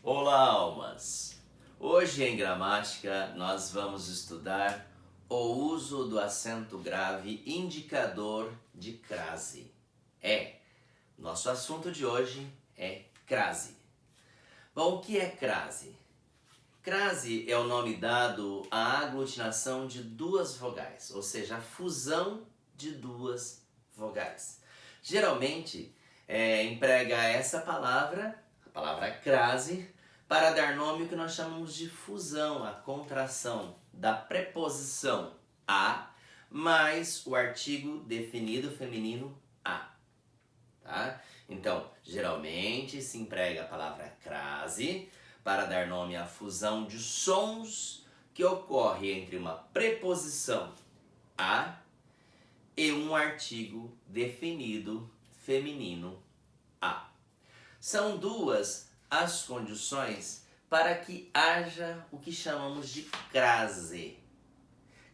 Olá, almas! Hoje em gramática nós vamos estudar o uso do acento grave indicador de crase. Nosso assunto de hoje é crase. Bom, o que é crase? Crase é o nome dado à aglutinação de duas vogais, ou seja, a fusão de duas vogais. Geralmente emprega essa palavra, a palavra crase, para dar nome ao que nós chamamos de fusão, a contração da preposição a mais o artigo definido feminino a. Tá? Então, geralmente se emprega a palavra crase para dar nome à fusão de sons que ocorre entre uma preposição a e um artigo definido feminino a. São duas as condições para que haja o que chamamos de crase.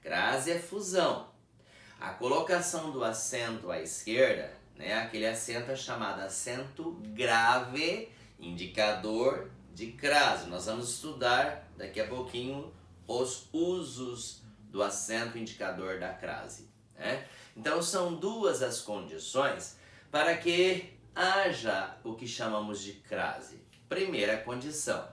Crase é fusão. A colocação do acento à esquerda, aquele acento é chamado acento grave, indicador de crase. Nós vamos estudar daqui a pouquinho os usos do acento indicador da crase. Então são duas as condições para que haja o que chamamos de crase. Primeira condição,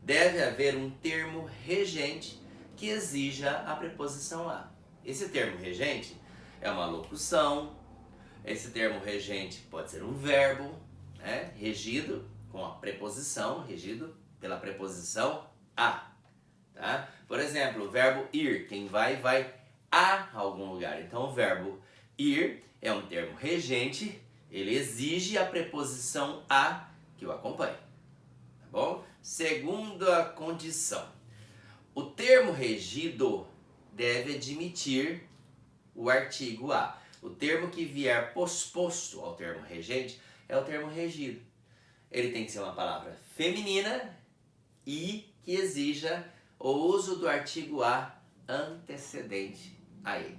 deve haver um termo regente que exija a preposição a. Esse termo regente é uma locução, esse termo regente pode ser um verbo, regido com a preposição, regido pela preposição a. Tá? Por exemplo, o verbo ir, quem vai a algum lugar. Então o verbo ir é um termo regente, ele exige a preposição a que o acompanhe. Tá bom? Segunda condição, o termo regido deve admitir o artigo a. O termo que vier posposto ao termo regente é o termo regido. Ele tem que ser uma palavra feminina e que exija o uso do artigo a antecedente a ele.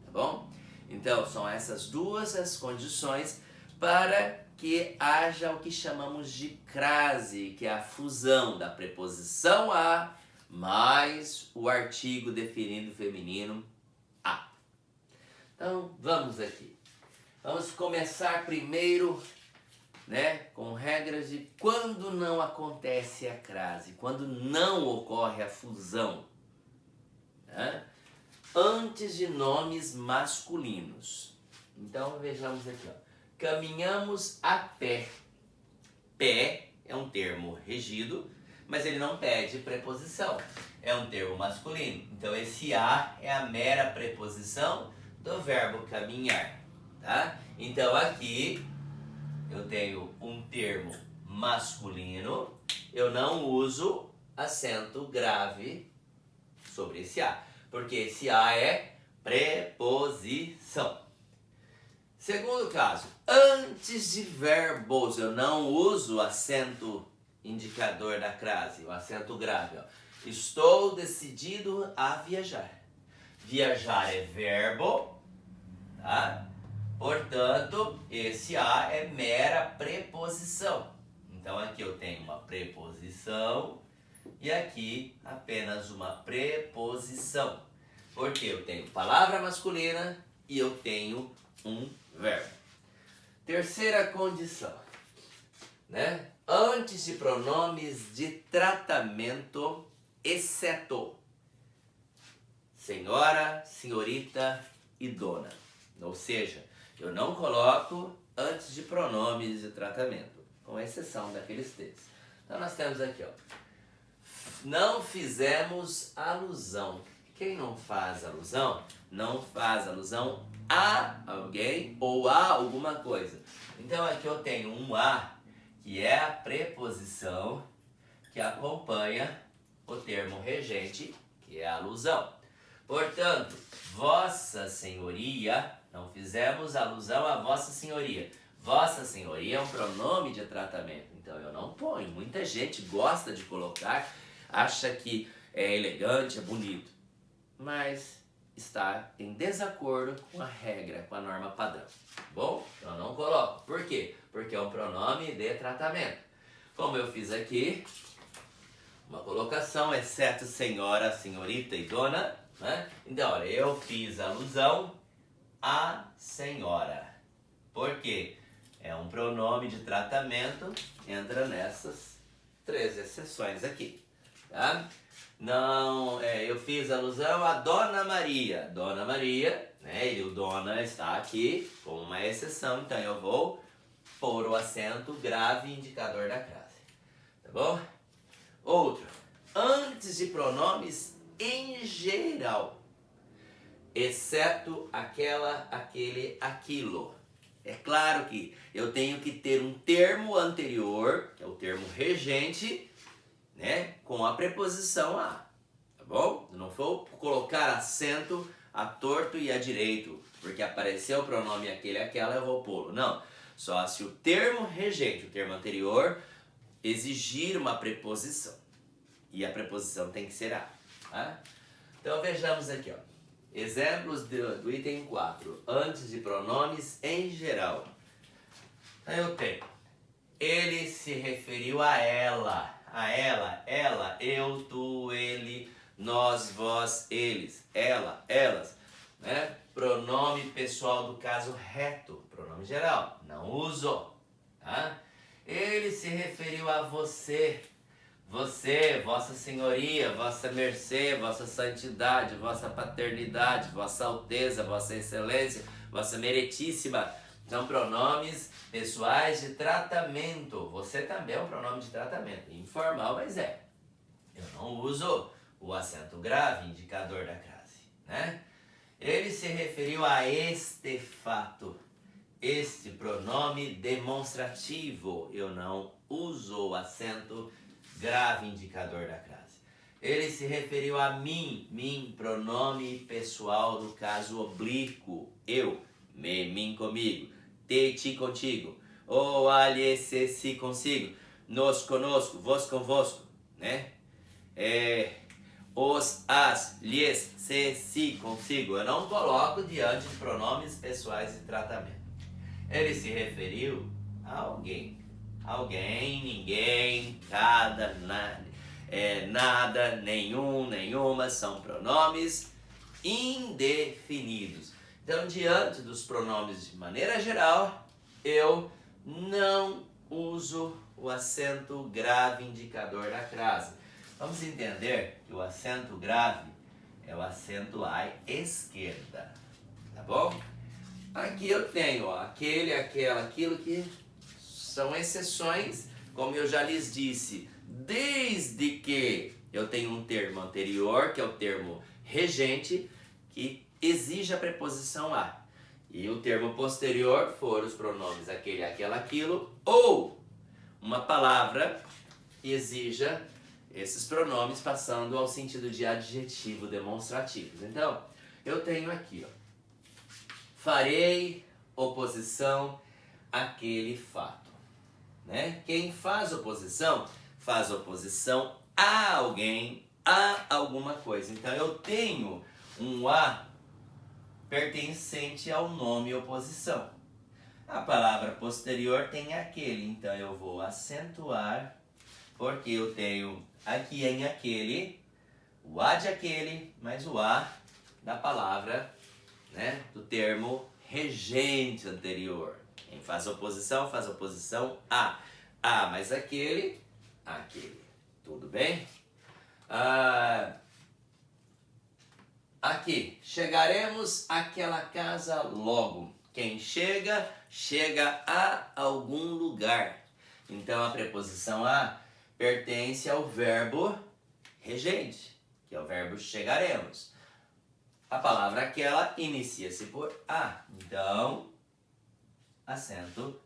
Tá bom? Então, são essas duas as condições para que haja o que chamamos de crase, que é a fusão da preposição a mais o artigo definido feminino a. Então, vamos aqui. Vamos começar primeiro, com regras de quando não acontece a crase, quando não ocorre a fusão. Antes de nomes masculinos. Então, vejamos aqui, caminhamos a pé. Pé é um termo regido, mas ele não pede preposição. É um termo masculino. Então, esse a é a mera preposição do verbo caminhar. Tá? Então, aqui eu tenho um termo masculino, eu não uso acento grave sobre esse a, porque esse a é preposição. Segundo caso, antes de verbos eu não uso acento indicador da crase, o acento grave. Estou decidido a viajar. Viajar é verbo, tá? Portanto, esse a é mera preposição. Então aqui eu tenho uma preposição e aqui apenas uma preposição. Porque eu tenho palavra masculina e eu tenho um verbo. Terceira condição, antes de pronomes de tratamento, exceto senhora, senhorita e dona. Ou seja, eu não coloco antes de pronomes de tratamento, com exceção daqueles textos. Então nós temos aqui, não fizemos alusão. Quem não faz alusão, não faz alusão a alguém ou a alguma coisa. Então aqui eu tenho um a, que é a preposição que acompanha o termo regente, que é a alusão. Portanto, Vossa Senhoria, não fizemos alusão a Vossa Senhoria. Vossa Senhoria é um pronome de tratamento, então eu não ponho. Muita gente gosta de colocar, acha que é elegante, é bonito, mas está em desacordo com a regra, com a norma padrão. Bom, eu não coloco. Por quê? Porque é um pronome de tratamento. Como eu fiz aqui, uma colocação, exceto senhora, senhorita e dona, né? Então, olha, eu fiz alusão à senhora. Por quê? É um pronome de tratamento, entra nessas 3 exceções aqui, tá? Não, eu fiz alusão a Dona Maria. Dona Maria, né? E o dona está aqui como uma exceção, então eu vou pôr o acento grave indicador da crase, tá bom? Outro, antes de pronomes em geral, exceto aquela, aquele, aquilo. É claro que eu tenho que ter um termo anterior, que é o termo regente, né, com a preposição a, tá bom? Não vou colocar acento a torto e a direito, porque apareceu o pronome aquele, aquela, eu vou pô-lo. Não, só se o termo regente, o termo anterior, exigir uma preposição. E a preposição tem que ser a, tá? Então vejamos aqui, ó. Exemplos do item 4, antes de pronomes em geral. Então eu tenho, ele se referiu a ela, ela, eu, tu, ele, nós, vós, eles, ela, elas, né? Pronome pessoal do caso reto, pronome geral, não uso, tá? Ele se referiu a você, você, vossa senhoria, vossa mercê, vossa santidade, vossa paternidade, vossa alteza, vossa excelência, vossa meretíssima. São pronomes pessoais de tratamento. Você também é um pronome de tratamento. Informal, mas é. Eu não uso o acento grave, indicador da crase, né? Ele se referiu a este fato. Este pronome demonstrativo. Eu não uso o acento grave, indicador da crase. Ele se referiu a mim, pronome pessoal do caso oblíquo. Eu, mim comigo, ti contigo, ou alhe, se consigo, nos conosco, vos convosco, né? Os, as, lhes, se consigo. Eu não coloco diante de pronomes pessoais de tratamento. Ele se referiu a alguém. Alguém, ninguém, cada, nada, nenhum, nenhuma, são pronomes indefinidos. Então, diante dos pronomes de maneira geral, eu não uso o acento grave indicador da crase. Vamos entender que o acento grave é o acento à esquerda, tá bom? Aqui eu tenho, ó, aquele, aquela, aquilo que são exceções, como eu já lhes disse, desde que eu tenho um termo anterior, que é o termo regente, que exige a preposição a. E o termo posterior for os pronomes aquele, aquela, aquilo, ou uma palavra que exija esses pronomes passando ao sentido de adjetivo demonstrativo. Então, eu tenho aqui, ó, farei oposição àquele fato, né? Quem faz oposição a alguém, a alguma coisa. Então eu tenho um a pertencente ao nome oposição. A palavra posterior tem aquele, então eu vou acentuar, porque eu tenho aqui em aquele, o a de aquele, mais o a da palavra, né, do termo regente anterior. Quem faz oposição a. A mais aquele, aquele. Tudo bem? Aqui, chegaremos àquela casa logo. Quem chega, chega a algum lugar. Então a preposição a pertence ao verbo regente, que é o verbo chegaremos. A palavra aquela inicia-se por a. Então, acento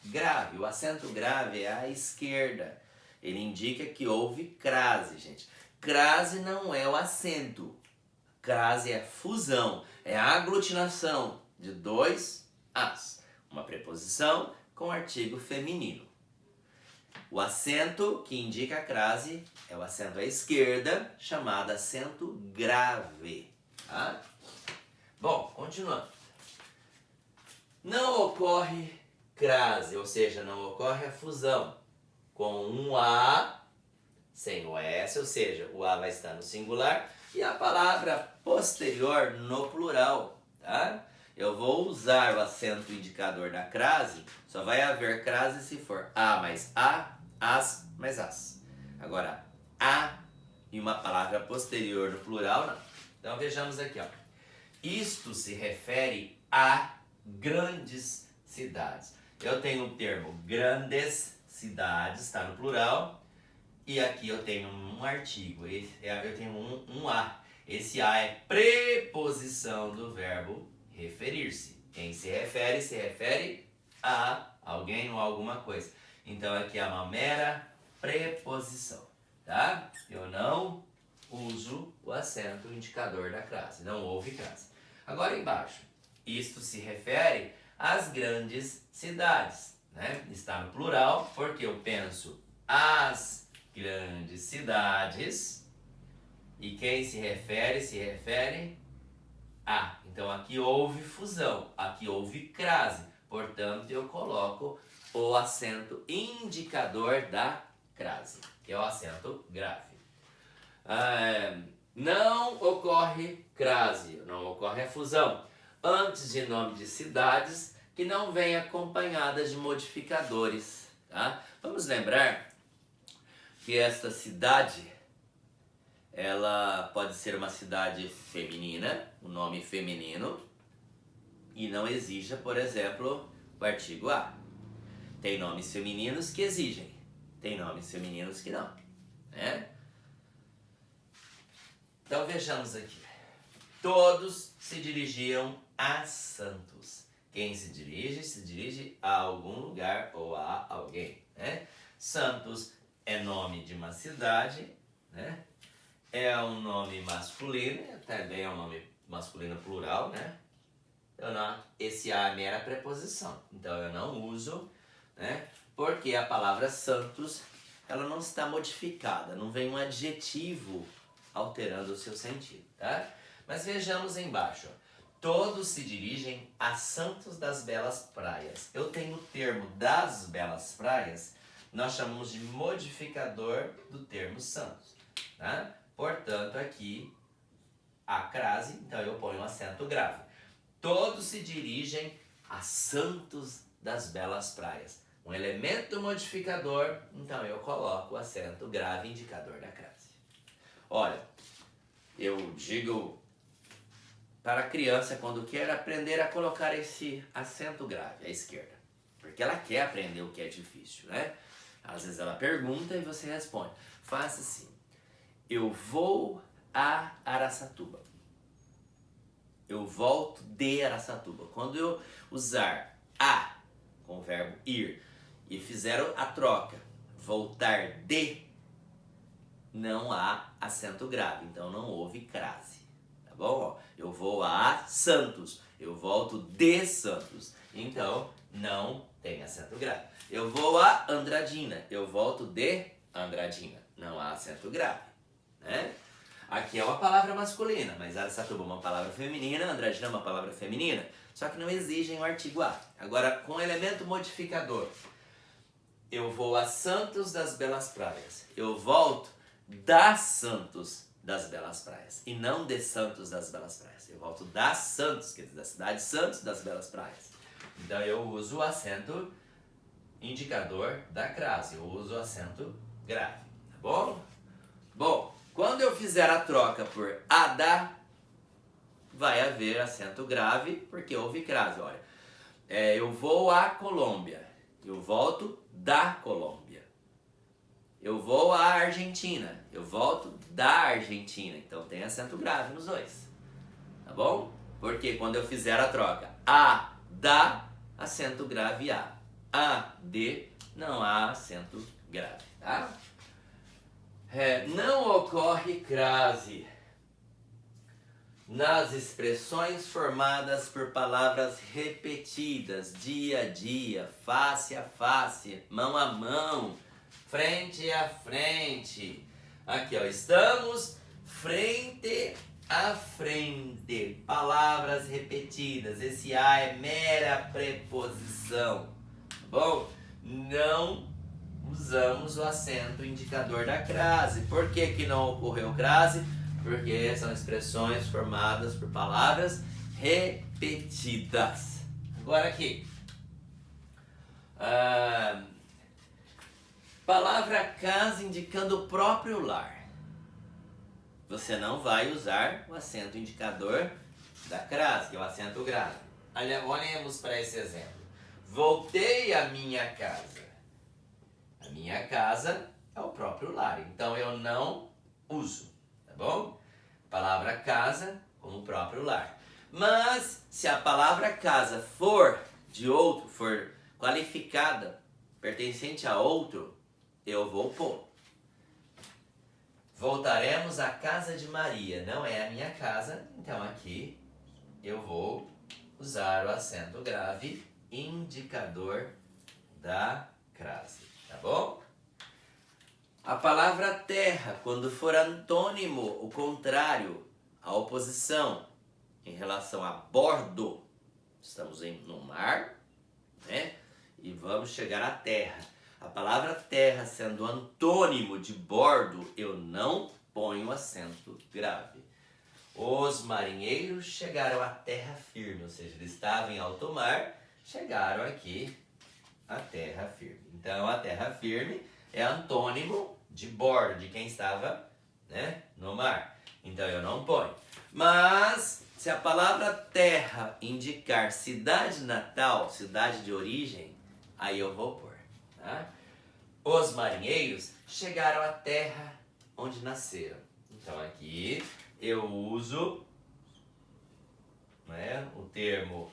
grave. O acento grave é à esquerda. Ele indica que houve crase, gente. Crase não é o acento. Crase é fusão, é a aglutinação de 2 as. Uma preposição com artigo feminino. O acento que indica a crase é o acento à esquerda, chamado acento grave. Tá? Bom, continuando. Não ocorre crase, ou seja, não ocorre a fusão com um a sem o S, ou seja, o A vai estar no singular e a palavra posterior no plural, tá? Eu vou usar o acento indicador da crase, só vai haver crase se for A mais A, as mais as. Agora, A e uma palavra posterior no plural, não. Então vejamos aqui, ó. Isto se refere a grandes cidades. Eu tenho o termo grandes cidades, está no plural, e aqui eu tenho um artigo, eu tenho um A. Esse A é preposição do verbo referir-se. Quem se refere a alguém ou alguma coisa. Então aqui é uma mera preposição, tá? Eu não uso o acento indicador da crase, não houve crase. Agora embaixo, isto se refere às grandes cidades, né? Está no plural porque eu penso as grandes cidades e quem se refere a. Então aqui houve fusão, aqui houve crase, portanto eu coloco o acento indicador da crase, que é o acento grave. Não ocorre crase, não ocorre a fusão antes de nome de cidades que não vem acompanhadas de modificadores, tá? Vamos lembrar que esta cidade, ela pode ser uma cidade feminina, um nome feminino, e não exija, por exemplo, o artigo A. Tem nomes femininos que exigem, tem nomes femininos que não, né? Então vejamos aqui. Todos se dirigiam a Santos. Quem se dirige a algum lugar ou a alguém, né? Santos é nome de uma cidade, né? É um nome masculino, também é um nome masculino plural, né? Esse A é mera preposição, então eu não uso, né? Porque a palavra Santos, ela não está modificada, não vem um adjetivo alterando o seu sentido, tá? Mas vejamos embaixo, ó. Todos se dirigem a Santos das Belas Praias. Eu tenho o termo das Belas Praias, nós chamamos de modificador do termo Santos, tá? Portanto, aqui a crase, então eu ponho um acento grave. Todos se dirigem a Santos das Belas Praias. Um elemento modificador, então eu coloco o acento grave indicador da crase. Olha, eu digo para a criança quando quer aprender a colocar esse acento grave à esquerda, porque ela quer aprender o que é difícil, né? Às vezes ela pergunta e você responde. Faça assim: eu vou a Araçatuba. Eu volto de Araçatuba. Quando eu usar a com o verbo ir e fizer a troca, voltar de, não há acento grave, então não houve crase, tá bom? Eu vou a Santos, eu volto de Santos, então não tem acento grave. Eu vou a Andradina, eu volto de Andradina, não há acento grave, né? Aqui é uma palavra masculina, mas Araçatuba é uma palavra feminina, Andradina é uma palavra feminina, só que não exigem o artigo A. Agora, com elemento modificador, eu vou a Santos das Belas Praias, eu volto da Santos das Belas Praias, e não de Santos das Belas Praias. Eu volto da Santos, quer dizer, da cidade de Santos das Belas Praias. Então eu uso o acento indicador da crase, eu uso o acento grave, tá bom? Bom, quando eu fizer a troca por a da, vai haver acento grave, porque houve crase. Olha, eu vou à Colômbia, eu volto da Colômbia. Eu vou à Argentina, eu volto da Argentina. Então tem acento grave nos dois, tá bom? Porque quando eu fizer a troca a da, acento grave a de, não há acento grave, tá? Não ocorre crase nas expressões formadas por palavras repetidas, dia a dia, face a face, mão a mão, frente a frente. Aqui, ó, estamos frente a frente. Palavras repetidas. Esse A é mera preposição, tá bom? Não usamos o acento indicador da crase. Por que que não ocorreu crase? Porque são expressões formadas por palavras repetidas. Agora aqui. Palavra casa indicando o próprio lar. Você não vai usar o acento indicador da crase, que é o acento grave. Olhemos para esse exemplo. Voltei à minha casa. A minha casa é o próprio lar, então eu não uso, tá bom? Palavra casa como o próprio lar. Mas se a palavra casa for de outro, for qualificada, pertencente a outro, eu vou pôr. Voltaremos à casa de Maria. Não é a minha casa, então aqui eu vou usar o acento grave indicador da crase, tá bom? A palavra terra, quando for antônimo, o contrário, a oposição em relação a bordo, estamos no mar, né? E vamos chegar à terra. A palavra terra sendo antônimo de bordo, eu não ponho acento grave. Os marinheiros chegaram à terra firme, ou seja, eles estavam em alto mar, chegaram aqui à terra firme. Então, a terra firme é antônimo de bordo, de quem estava, né, no mar. Então, eu não ponho. Mas, se a palavra terra indicar cidade natal, cidade de origem, aí eu vou pôr. Tá? Os marinheiros chegaram à terra onde nasceram. Então, aqui eu uso, né, o termo,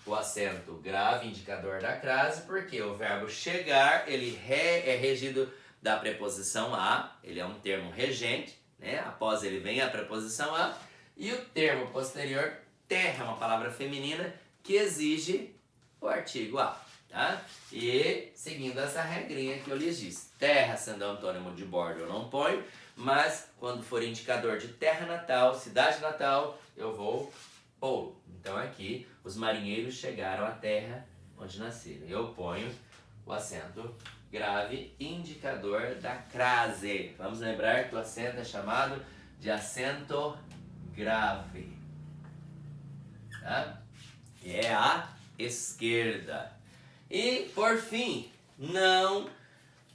o acento grave, indicador da crase, porque o verbo chegar, ele é regido da preposição a, ele é um termo regente, né? Após ele vem a preposição a, e o termo posterior, terra, é uma palavra feminina que exige o artigo a, tá? E seguindo essa regrinha que eu lhes disse, terra sendo antônimo de bordo eu não ponho, mas quando for indicador de terra natal, cidade natal, eu vou pôr. Então aqui, os marinheiros chegaram à terra onde nasceram. Eu ponho o acento grave indicador da crase. Vamos lembrar que o acento é chamado de acento grave. Tá? E é à esquerda. E, por fim, não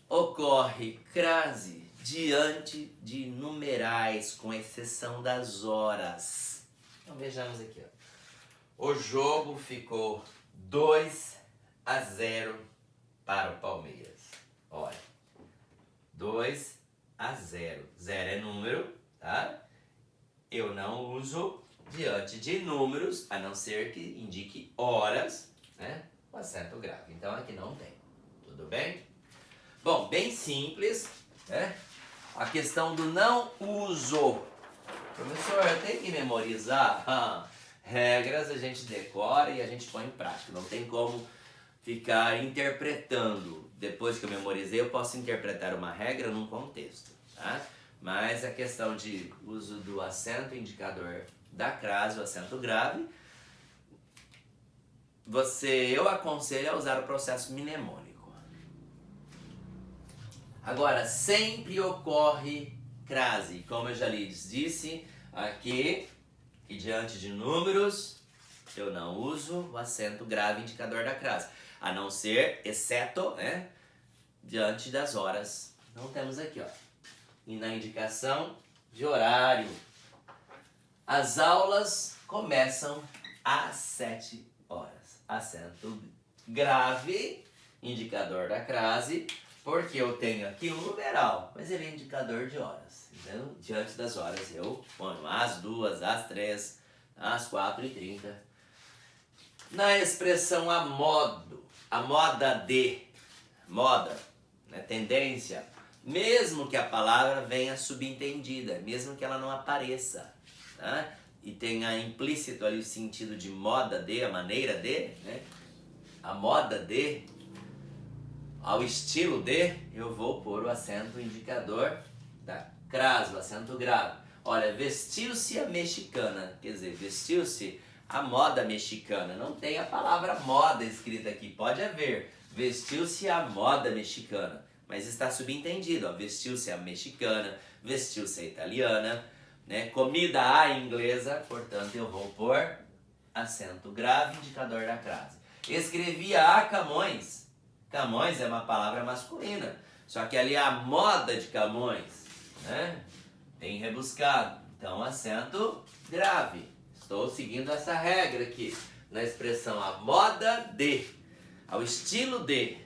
ocorre crase diante de numerais, com exceção das horas. Então vejamos aqui, ó. O jogo ficou 2-0 para o Palmeiras. Olha, 2-0. 0 é número, tá? Eu não uso diante de números, a não ser que indique horas, né? O acento grave. Então aqui não tem. Tudo bem? Bom, bem simples, né? A questão do não uso. Professor, eu tenho que memorizar? Regras a gente decora e a gente põe em prática. Não tem como ficar interpretando. Depois que eu memorizei, eu posso interpretar uma regra num contexto, tá? Mas a questão de uso do acento indicador da crase, o acento grave, eu aconselho a usar o processo mnemônico. Agora, sempre ocorre crase, como eu já lhes disse aqui, e diante de números, eu não uso o acento grave indicador da crase, a não ser, exceto, né, diante das horas. Então temos aqui, ó, e na indicação de horário, as aulas começam às 7 horas. Acento grave, indicador da crase, porque eu tenho aqui um numeral, mas ele é indicador de horas. Então, diante das horas, eu ponho às 2, às 3, às 4h30. Na expressão a modo, a moda de, moda, né, tendência, mesmo que a palavra venha subentendida, mesmo que ela não apareça, tá? E tenha implícito ali o sentido de moda de, a maneira de, né? A moda de, ao estilo de, eu vou pôr o acento indicador da crase, o acento grave. Olha, vestiu-se a mexicana, quer dizer, vestiu-se a moda mexicana. Não tem a palavra moda escrita aqui, pode haver vestiu-se à moda mexicana. Mas está subentendido, ó, vestiu-se a mexicana, vestiu-se a italiana, né? Comida à inglesa, portanto eu vou pôr acento grave, indicador da crase. Escrevia a Camões. Camões é uma palavra masculina, só que ali a moda de Camões, né? Tem rebuscado, então acento grave. Estou seguindo essa regra aqui, na expressão a moda de, ao estilo de,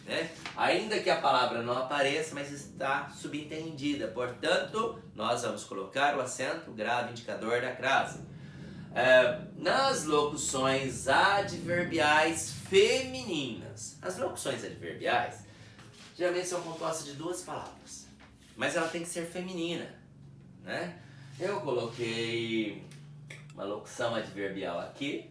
né? Ainda que a palavra não apareça, mas está subentendida, portanto, nós vamos colocar o acento grave, indicador da crase. Nas locuções adverbiais femininas, as locuções adverbiais geralmente são compostas de duas palavras, mas ela tem que ser feminina, né? Eu coloquei uma locução adverbial aqui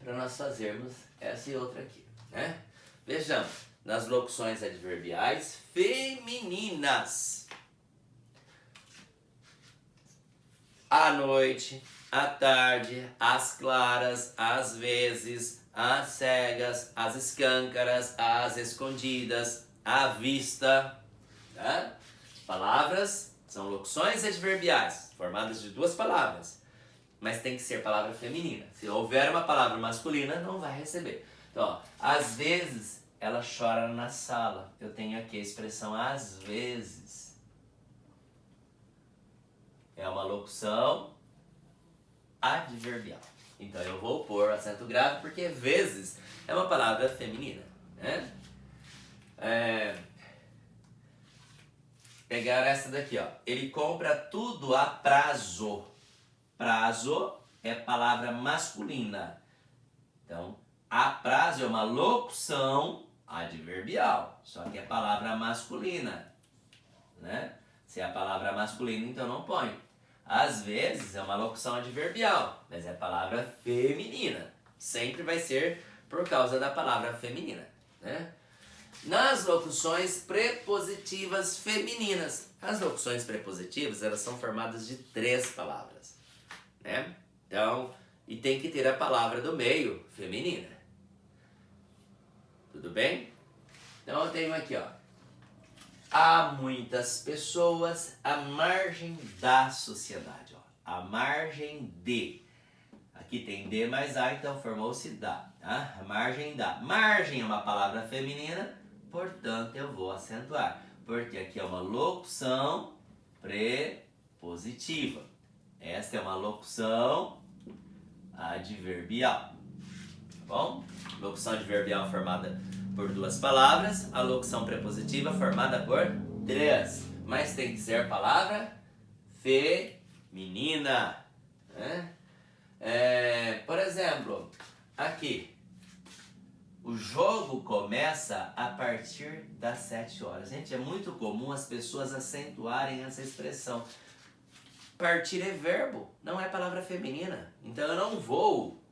para nós fazermos essa e outra aqui, né? Vejamos, nas locuções adverbiais femininas, à noite, à tarde, às claras, às vezes, às cegas, às escâncaras, às escondidas, à vista, tá? Palavras são locuções adverbiais, formadas de duas palavras, mas tem que ser palavra feminina. Se houver uma palavra masculina, não vai receber. Então, ó, às vezes ela chora na sala. Eu tenho aqui a expressão às vezes. É uma locução adverbial. Então eu vou pôr acento grave porque vezes é uma palavra feminina, né? Pegar essa daqui, ó. Ele compra tudo a prazo. Prazo é palavra masculina. Então, a prazo é uma locução adverbial, só que é palavra masculina, né? Se é a palavra masculina, então não põe. Às vezes é uma locução adverbial, mas é palavra feminina. Sempre vai ser por causa da palavra feminina, né? Nas locuções prepositivas femininas, as locuções prepositivas, elas são formadas de 3 palavras, né? Então, e tem que ter a palavra do meio feminina. Tudo bem? Então eu tenho aqui, ó. Há muitas pessoas à margem da sociedade, ó. À margem de. Aqui tem de mais a, então formou-se da, tá? A margem da. Margem é uma palavra feminina, portanto eu vou acentuar, porque aqui é uma locução prepositiva. Esta é uma locução adverbial, tá bom? Locução adverbial formada por 2 palavras, a locução prepositiva formada por 3, mas tem que ser palavra feminina, né? Por exemplo, aqui, o jogo começa a partir das 7 horas. Gente, é muito comum as pessoas acentuarem essa expressão. Partir é verbo, não é palavra feminina, então eu não vou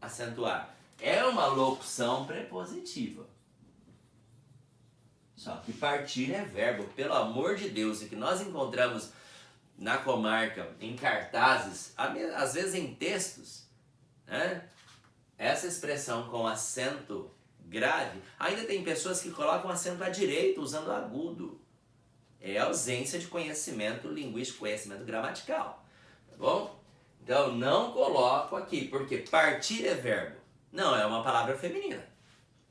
acentuar. É uma locução prepositiva. Só que partir é verbo, pelo amor de Deus, e que nós encontramos na comarca, em cartazes, às vezes em textos, né? Essa expressão com acento grave, ainda tem pessoas que colocam acento à direita usando agudo. É ausência de conhecimento linguístico, conhecimento gramatical, tá bom? Então não coloco aqui, porque partir é verbo, não é uma palavra feminina,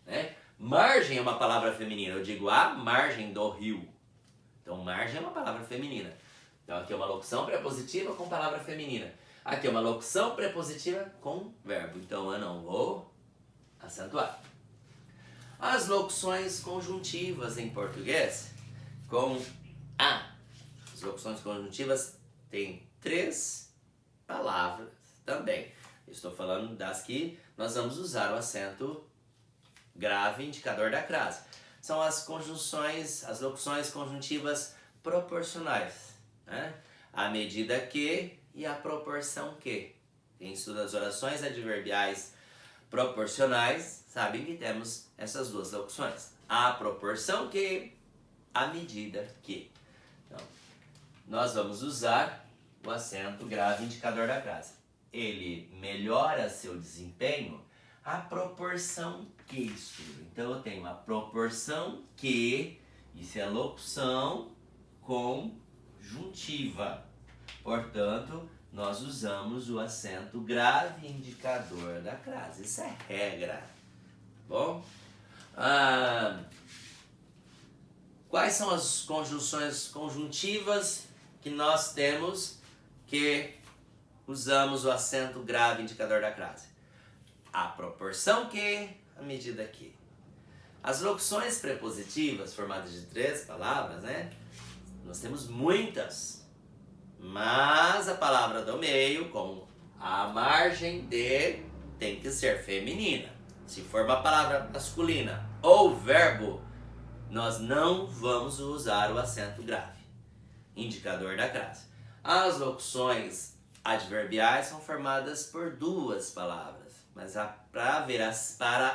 né? Margem é uma palavra feminina, eu digo a margem do rio. Então margem é uma palavra feminina. Então aqui é uma locução prepositiva com palavra feminina. Aqui é uma locução prepositiva com verbo. Então eu não vou acentuar. As locuções conjuntivas em português com a. As locuções conjuntivas têm 3 palavras também. Estou falando das que nós vamos usar o acento grave, indicador da crase. São as conjunções, as locuções conjuntivas proporcionais, né? A medida que e a proporção que. Quem estuda as orações adverbiais proporcionais sabe que temos essas 2 locuções. A proporção que, a medida que. Então, nós vamos usar o acento grave, indicador da crase. Ele melhora seu desempenho A proporção que estudo. Então eu tenho a proporção que, isso é locução conjuntiva. Portanto, nós usamos o acento grave indicador da crase. Isso é regra. Bom? Quais são as conjunções conjuntivas que nós temos que usamos o acento grave indicador da crase? A proporção que, a medida que. As locuções prepositivas, formadas de 3 palavras, né? Nós temos muitas. Mas a palavra do meio, como a margem de, tem que ser feminina. Se for uma palavra masculina ou verbo, nós não vamos usar o acento grave, indicador da crase. As locuções adverbiais são formadas por 2 palavras, mas para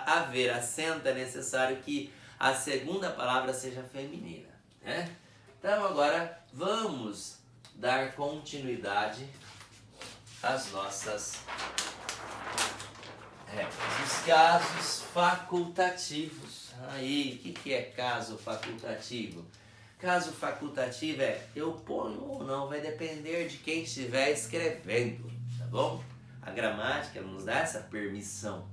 haver acento é necessário que a segunda palavra seja feminina, né? Então agora vamos dar continuidade às nossas regras. Os casos facultativos. Aí, o que é caso facultativo? Caso facultativo é eu ponho ou não, vai depender de quem estiver escrevendo, tá bom? A gramática nos dá essa permissão,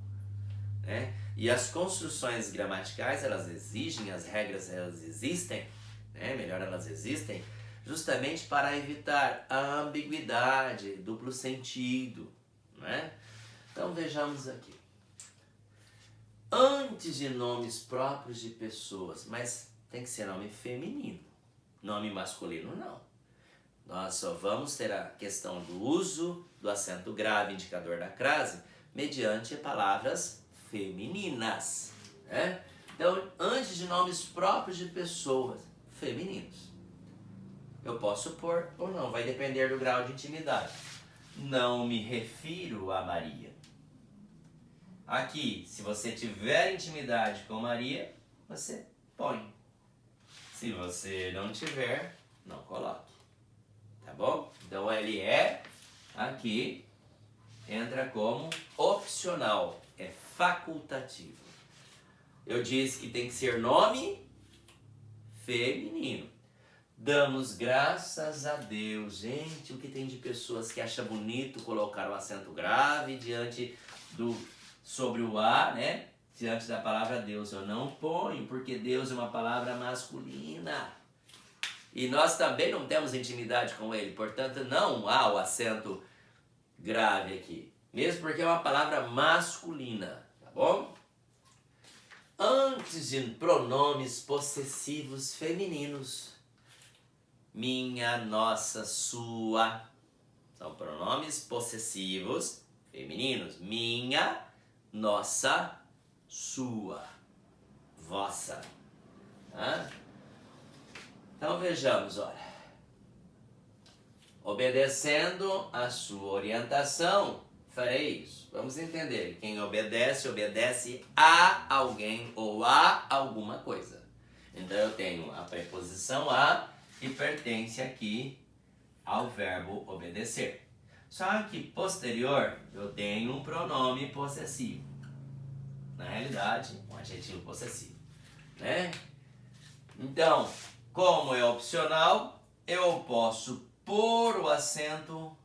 né? E as construções gramaticais, elas exigem, as regras elas existem, né? Melhor, elas existem justamente para evitar a ambiguidade, duplo sentido, né? Então vejamos aqui. Antes de nomes próprios de pessoas, mas tem que ser nome feminino, nome masculino não. Nós só vamos ter a questão do uso do acento grave indicador da crase mediante palavras femininas, né? Então, antes de nomes próprios de pessoas femininos, eu posso pôr ou não, vai depender do grau de intimidade. Não me refiro a Maria. Aqui, se você tiver intimidade com Maria, você põe. Se você não tiver, não coloque. Tá bom? Então ele é, aqui, entra como opcional, é facultativo. Eu disse que tem que ser nome feminino. Damos graças a Deus. Gente, o que tem de pessoas que acham bonito colocar o acento grave sobre o A, né? Diante da palavra Deus. Eu não ponho, porque Deus é uma palavra masculina. E nós também não temos intimidade com ele. Portanto, não há o acento grave aqui. Mesmo porque é uma palavra masculina. Tá bom? Antes de pronomes possessivos femininos. Minha, nossa, sua. São pronomes possessivos femininos. Minha, nossa, sua, vossa. Tá? Então vejamos, olha. Obedecendo a sua orientação, farei isso. Vamos entender. Quem obedece, obedece a alguém ou a alguma coisa. Então eu tenho a preposição a, que pertence aqui ao verbo obedecer. Só que posterior eu tenho um pronome possessivo. Na realidade, um adjetivo possessivo, né? Então, como é opcional, eu posso pôr o acento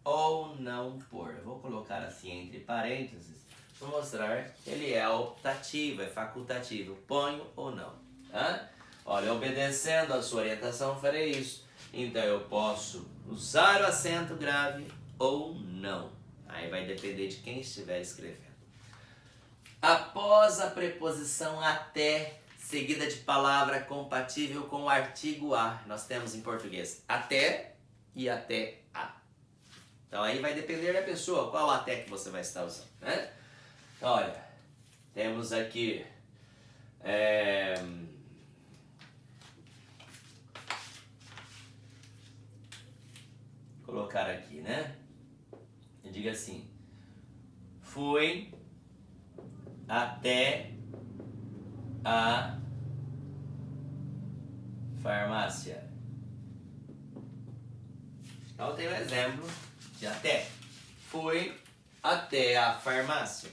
ou não pôr. Eu vou colocar assim entre parênteses para mostrar que ele é optativo, é facultativo. Ponho ou não, tá? Olha, obedecendo a sua orientação, farei isso. Então eu posso usar o acento grave ou não. Aí vai depender de quem estiver escrevendo. Após a preposição até, seguida de palavra compatível com o artigo a, nós temos em português até e até a. Então aí vai depender da pessoa, qual até que você vai estar usando, né? Olha, temos aqui colocar aqui, né? Eu digo assim: fui até a farmácia. Então tem um exemplo de até. Fui até a farmácia.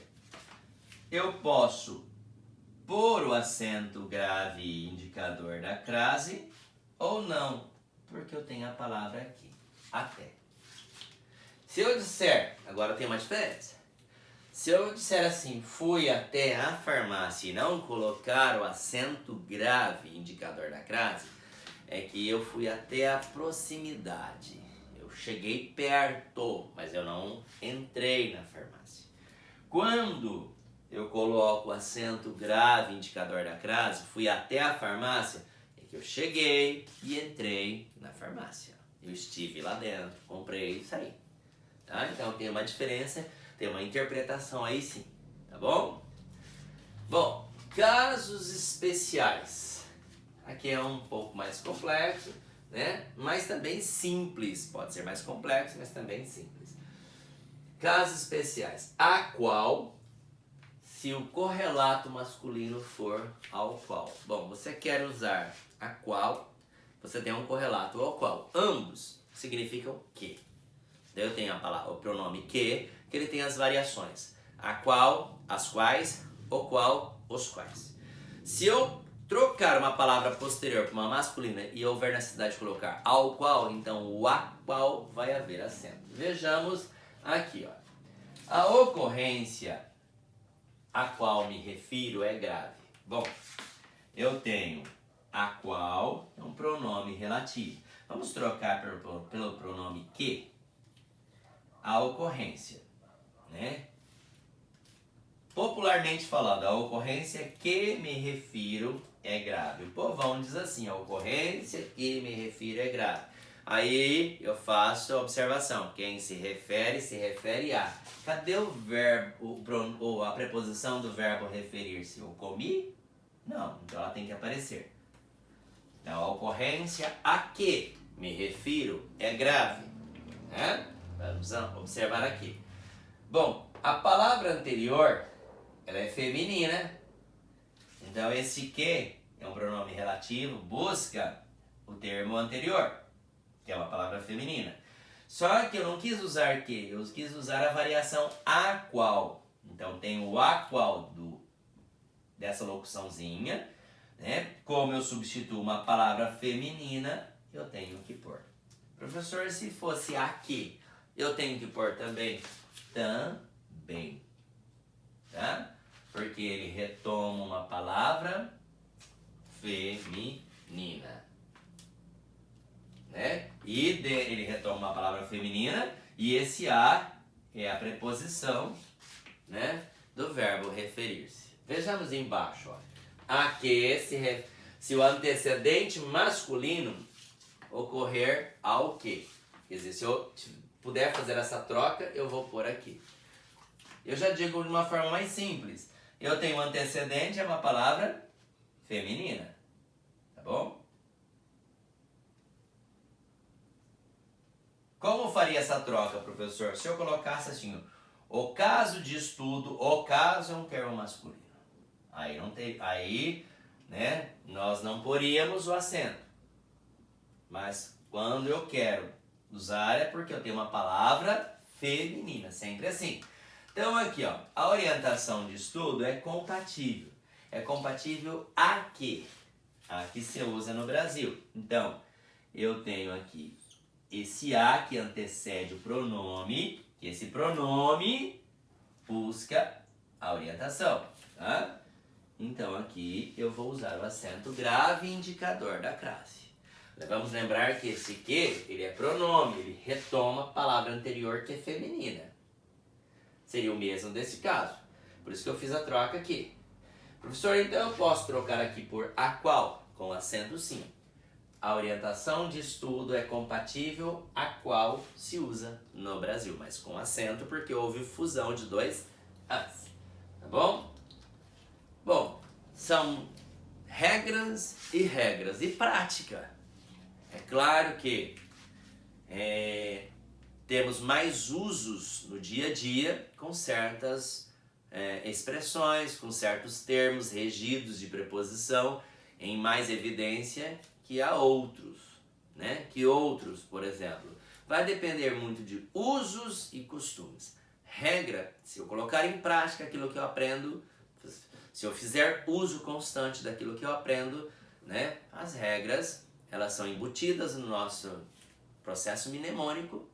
eu posso pôr o acento grave indicador da crase ou não, porque eu tenho a palavra aqui, até. Se eu disser, agora tem uma diferença. Se eu disser assim, fui até a farmácia e não colocar o acento grave indicador da crase, é que eu fui até a proximidade. Eu cheguei perto, mas eu não entrei na farmácia. Quando eu coloco o acento grave indicador da crase, fui até a farmácia, é que eu cheguei e entrei na farmácia. Eu estive lá dentro, comprei e saí. Tá? Então tem uma diferença, tem uma interpretação aí sim, tá bom? Bom, casos especiais. Aqui é um pouco mais complexo, né? Mas também simples. Pode ser mais complexo, mas também simples. Casos especiais. A qual, se o correlato masculino for ao qual. Bom, você quer usar a qual, você tem um correlato ao qual. Ambos significam que. Daí eu tenho a palavra, o pronome que ele tem as variações. A qual, as quais, o qual, os quais. Se eu trocar uma palavra posterior para uma masculina e houver necessidade de colocar ao qual, então o a qual vai haver acento. Vejamos aqui, ó. A ocorrência a qual me refiro é grave. Bom, eu tenho a qual, é um pronome relativo. Vamos trocar pelo pronome que. A ocorrência, né? Popularmente falando, a ocorrência que me refiro é grave. O povão diz assim, a ocorrência que me refiro é grave. Aí eu faço a observação, quem se refere a. Cadê o verbo, ou a preposição do verbo referir-se? Eu comi? Não, então ela tem que aparecer. Então a ocorrência a que me refiro é grave, né? Vamos observar aqui. Bom, a palavra anterior, ela é feminina. Então esse que é um pronome relativo, busca o termo anterior, que é uma palavra feminina. Só que eu não quis usar que, eu quis usar a variação a qual. Então tem o a qual dessa locuçãozinha, né? Como eu substituo uma palavra feminina, eu tenho que pôr. Professor, se fosse a que, eu tenho que pôr também? Também. Tá? Porque ele retoma uma palavra feminina. Né? E ele retoma uma palavra feminina e esse a é a preposição, né, do verbo referir-se. Vejamos embaixo. Ó. A que se o antecedente masculino ocorrer ao que. Quer dizer, se eu puder fazer essa troca, eu vou pôr aqui. Eu já digo de uma forma mais simples. Eu tenho um antecedente, é uma palavra feminina. Tá bom? Como faria essa troca, professor? Se eu colocasse assim, o caso de estudo, o caso é um termo masculino. Aí, né, nós não poríamos o acento. Mas quando eu quero usar é porque eu tenho uma palavra feminina, sempre assim. Então aqui, ó, a orientação de estudo é compatível. É compatível a que? A que se usa no Brasil. Então, eu tenho aqui esse a que antecede o pronome, que esse pronome busca a orientação, tá? Então aqui eu vou usar o acento grave indicador da crase. Vamos lembrar que esse que, ele é pronome, ele retoma a palavra anterior que é feminina. Seria o mesmo desse caso. Por isso que eu fiz a troca aqui. Professor, então eu posso trocar aqui por a qual? Com acento sim. A orientação de estudo é compatível a qual se usa no Brasil, mas com acento porque houve fusão de dois as. Tá bom? Bom, são regras e prática. É claro que temos mais usos no dia a dia com certas expressões, com certos termos regidos de preposição em mais evidência que há outros, né? Que outros, por exemplo, vai depender muito de usos e costumes. Regra, se eu colocar em prática aquilo que eu aprendo, Se eu fizer uso constante daquilo que eu aprendo, né, as regras, elas são embutidas no nosso processo mnemônico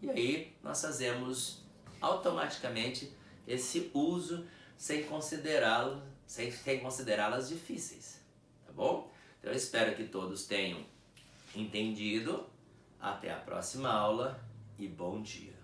e aí nós fazemos automaticamente esse uso sem considerá-las difíceis, tá bom? Então eu espero que todos tenham entendido. Até a próxima aula e bom dia!